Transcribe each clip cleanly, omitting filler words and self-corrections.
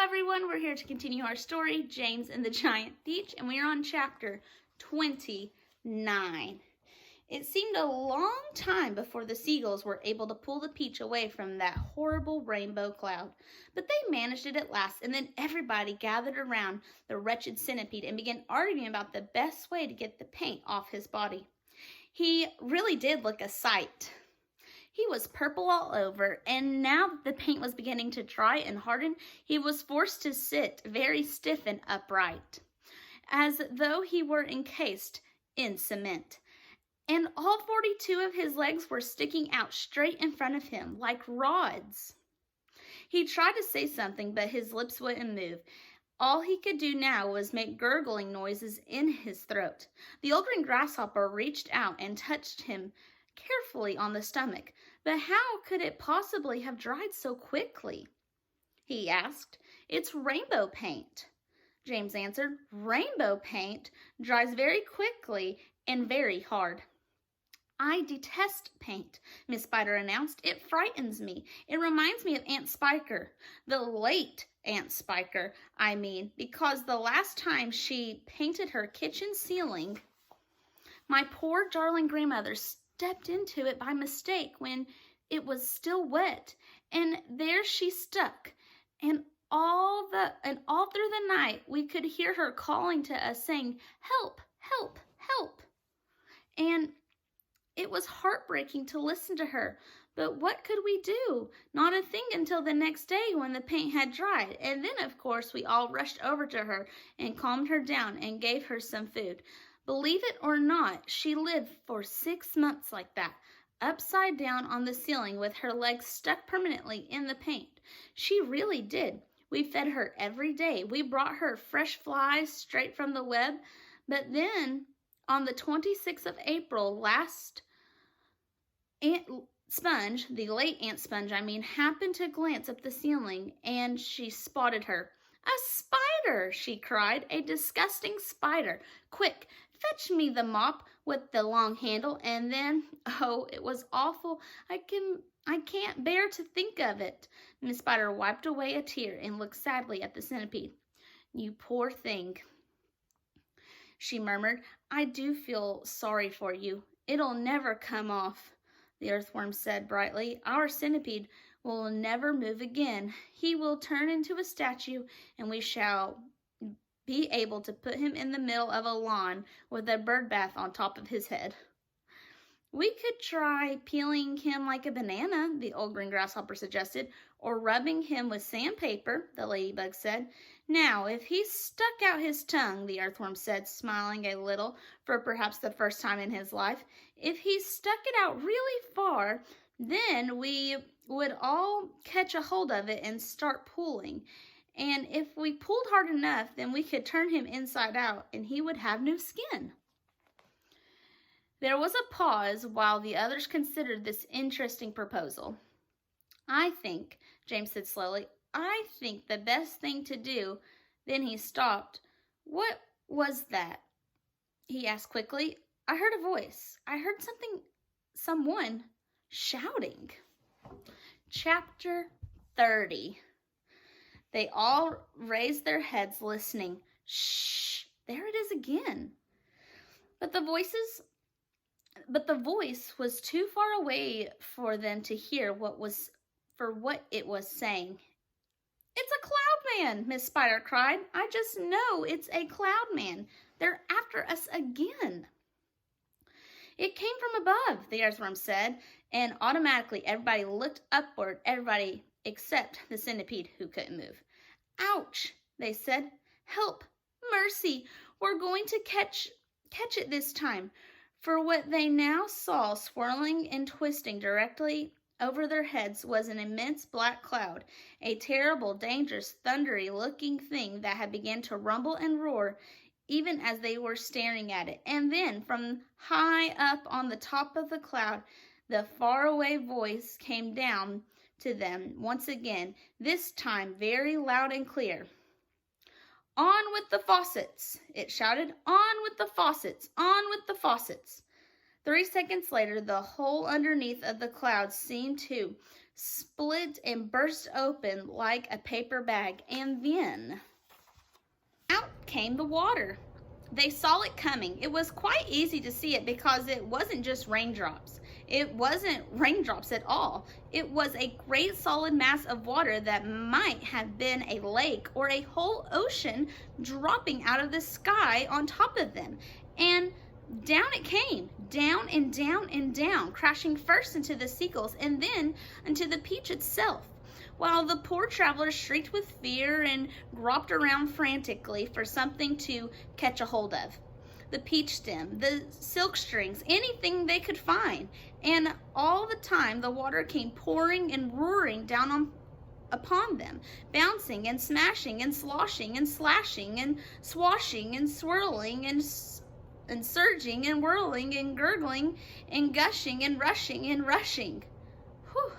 everyone, we're here to continue our story, James and the Giant Peach, and we are on chapter 29. It seemed a long time before the seagulls were able to pull the peach away from that horrible rainbow cloud, but they managed it at last, and then everybody gathered around the wretched centipede and began arguing about the best way to get the paint off his body. He really did look a sight. He was purple all over, and now that the paint was beginning to dry and harden, he was forced to sit very stiff and upright, as though he were encased in cement. And all 42 of his legs were sticking out straight in front of him, like rods. He tried to say something, but his lips wouldn't move. All he could do now was make gurgling noises in his throat. The old green grasshopper reached out and touched him carefully on the stomach. But how could it possibly have dried so quickly? He asked. It's rainbow paint, James answered. Rainbow paint dries very quickly and very hard. I detest paint, Miss Spider announced. It frightens me. It reminds me of Aunt Spiker, the late Aunt Spiker, I mean, because the last time she painted her kitchen ceiling, my poor darling grandmother stepped into it by mistake when it was still wet, and there she stuck, and all through the night we could hear her calling to us, saying, "Help, help, help." And it was heartbreaking to listen to her, but what could we do? Not a thing until the next day when the paint had dried, and then of course we all rushed over to her and calmed her down and gave her some food. Believe it or not, she lived for 6 months like that, upside down on the ceiling with her legs stuck permanently in the paint. She really did. We fed her every day. We brought her fresh flies straight from the web. But then, on the 26th of April, last Aunt Sponge, the late Aunt Sponge, happened to glance up the ceiling, and she spotted her. "A spider!" she cried. "A disgusting spider! Quick, fetch me the mop with the long handle." And then, oh, it was awful. I can't bear to think of it. Miss Spider wiped away a tear and looked sadly at the centipede. "You poor thing," she murmured. "I do feel sorry for you. It'll never come off," the earthworm said brightly. "Our centipede will never move again. He will turn into a statue, and we shall be able to put him in the middle of a lawn with a bird bath on top of his head." "We could try peeling him like a banana," the old green grasshopper suggested, "or rubbing him with sandpaper," the ladybug said. "Now, if he stuck out his tongue," the earthworm said, smiling a little for perhaps the first time in his life, "if he stuck it out really far, then we would all catch a hold of it and start pulling. And if we pulled hard enough, then we could turn him inside out and he would have new skin." There was a pause while the others considered this interesting proposal. "I think," James said slowly, "I think the best thing to do—" Then he stopped. "What was that?" he asked quickly. "I heard a voice. I heard someone shouting." Chapter 30. They all raised their heads, listening. Shh! There it is again. But the voice was too far away for them to hear what it was saying. "It's a cloud man!" Miss Spider cried. "I just know it's a cloud man. They're after us again." "It came from above," the earthworm said, and automatically everybody looked upward, everybody except the centipede, who couldn't move. "Ouch!" they said. "Help! Mercy! We're going to catch it this time." For what they now saw swirling and twisting directly over their heads was an immense black cloud, a terrible, dangerous, thundery-looking thing that had begun to rumble and roar even as they were staring at it. And then, from high up on the top of the cloud, the faraway voice came down to them once again, this time very loud and clear. "On with the faucets!" it shouted. "On with the faucets! On with the faucets!" 3 seconds later, the hole underneath of the cloud seemed to split and burst open like a paper bag, and then out came the water. They saw it coming. It was quite easy to see it because it wasn't just raindrops. It wasn't raindrops at all. It was a great solid mass of water that might have been a lake or a whole ocean dropping out of the sky on top of them. And down it came, down and down and down, crashing first into the seagulls and then into the peach itself, while the poor travelers shrieked with fear and groped around frantically for something to catch a hold of. The peach stem, the silk strings, anything they could find. And all the time the water came pouring and roaring down upon them, bouncing and smashing and sloshing and slashing and swashing and swirling and surging and whirling and gurgling and gushing and rushing. Whew.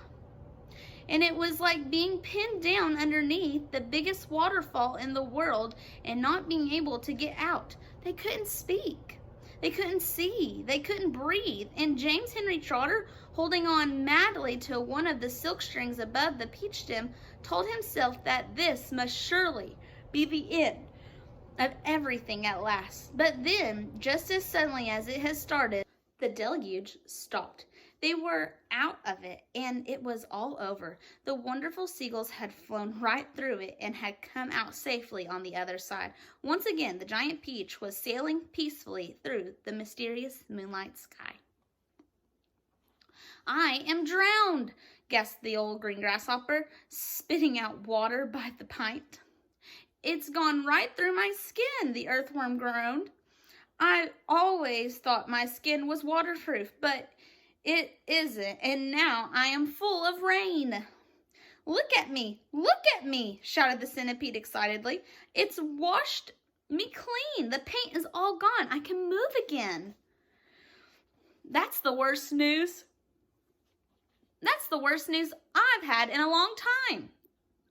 And it was like being pinned down underneath the biggest waterfall in the world and not being able to get out. They couldn't speak. They couldn't see. They couldn't breathe. And James Henry Trotter, holding on madly to one of the silk strings above the peach stem, told himself that this must surely be the end of everything at last. But then, just as suddenly as it had started, the deluge stopped. They were out of it, and it was all over. The wonderful seagulls had flown right through it and had come out safely on the other side. Once again, the giant peach was sailing peacefully through the mysterious moonlight sky. "I am drowned," gasped the old green grasshopper, spitting out water by the pint. "It's gone right through my skin," the earthworm groaned. "I always thought my skin was waterproof, but it isn't, and now I am full of rain." Look at me, shouted the centipede excitedly. "It's washed me clean. The paint is all gone. I can move again." That's the worst news I've had in a long time,"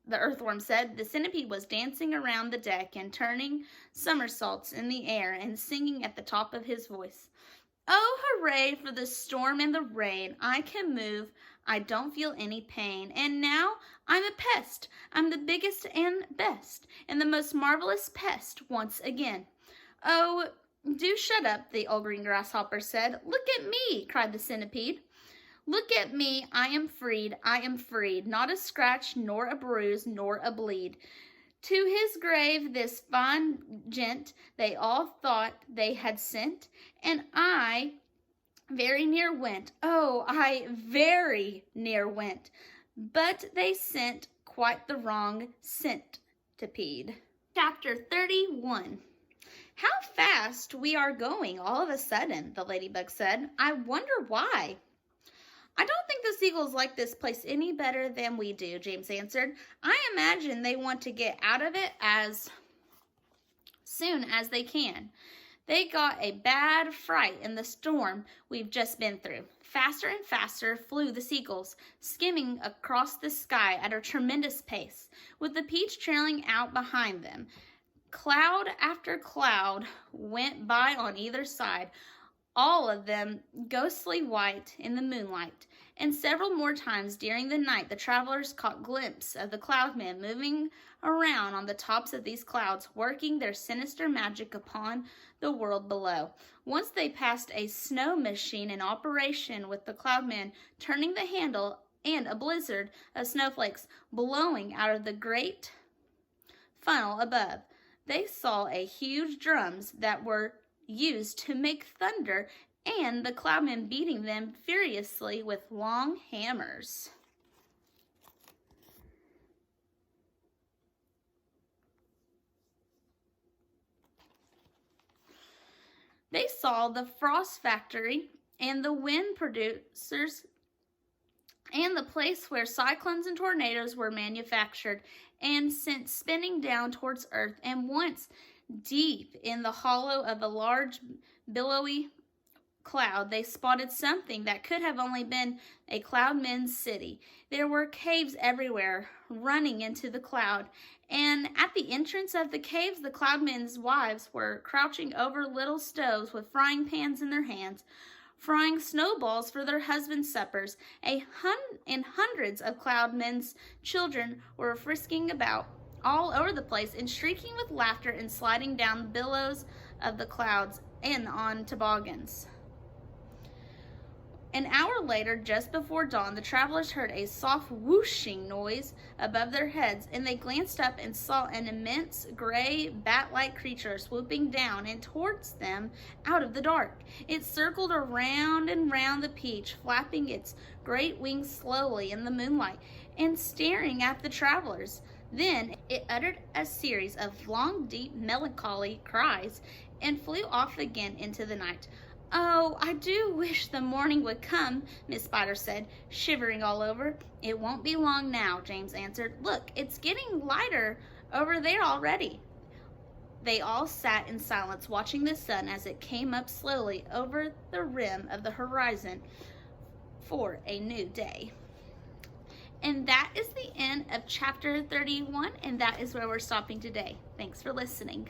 the earthworm said. The centipede was dancing around the deck and turning somersaults in the air and singing at the top of his voice. "Oh, hooray for the storm and the rain. I can move. I don't feel any pain. And now I'm a pest. I'm the biggest and best, and the most marvelous pest once again." "Oh, do shut up," the old green grasshopper said. "Look at me," cried the centipede. "Look at me. I am freed. Not a scratch, nor a bruise, nor a bleed. To his grave this fine gent they all thought they had sent, and I very near went. Oh, I very near went. But they sent quite the wrong centipede." Chapter 31. "How fast we are going all of a sudden," the ladybug said. "I wonder why." "I don't think the seagulls like this place any better than we do," James answered. "I imagine they want to get out of it as soon as they can. They got a bad fright in the storm we've just been through." Faster and faster flew the seagulls, skimming across the sky at a tremendous pace, with the peach trailing out behind them. Cloud after cloud went by on either side, all of them ghostly white in the moonlight, and several more times during the night the travelers caught glimpses of the cloudmen moving around on the tops of these clouds, working their sinister magic upon the world below. Once they passed a snow machine in operation, with the cloudmen turning the handle and a blizzard of snowflakes blowing out of the great funnel above. They saw a huge drums that were used to make thunder, and the cloudmen beating them furiously with long hammers. They saw the frost factory and the wind producers and the place where cyclones and tornadoes were manufactured and sent spinning down towards earth. And once, deep in the hollow of a large billowy cloud, they spotted something that could have only been a cloudman's city. There were caves everywhere running into the cloud, and at the entrance of the caves the cloudmen's wives were crouching over little stoves with frying pans in their hands. frying snowballs for their husbands' suppers. And hundreds of Cloudmen's children were frisking about all over the place and shrieking with laughter and sliding down the billows of the clouds and on toboggans. An hour later, just before dawn, the travelers heard a soft whooshing noise above their heads, and they glanced up and saw an immense gray bat-like creature swooping down and towards them out of the dark. It circled around and round the peach, flapping its great wings slowly in the moonlight and staring at the travelers. Then it uttered a series of long, deep, melancholy cries and flew off again into the night. "Oh, I do wish the morning would come," Miss Spider said, shivering all over. "It won't be long now," James answered. "Look, it's getting lighter over there already." They all sat in silence, watching the sun as it came up slowly over the rim of the horizon for a new day. And that is the end of chapter 31, and that is where we're stopping today. Thanks for listening.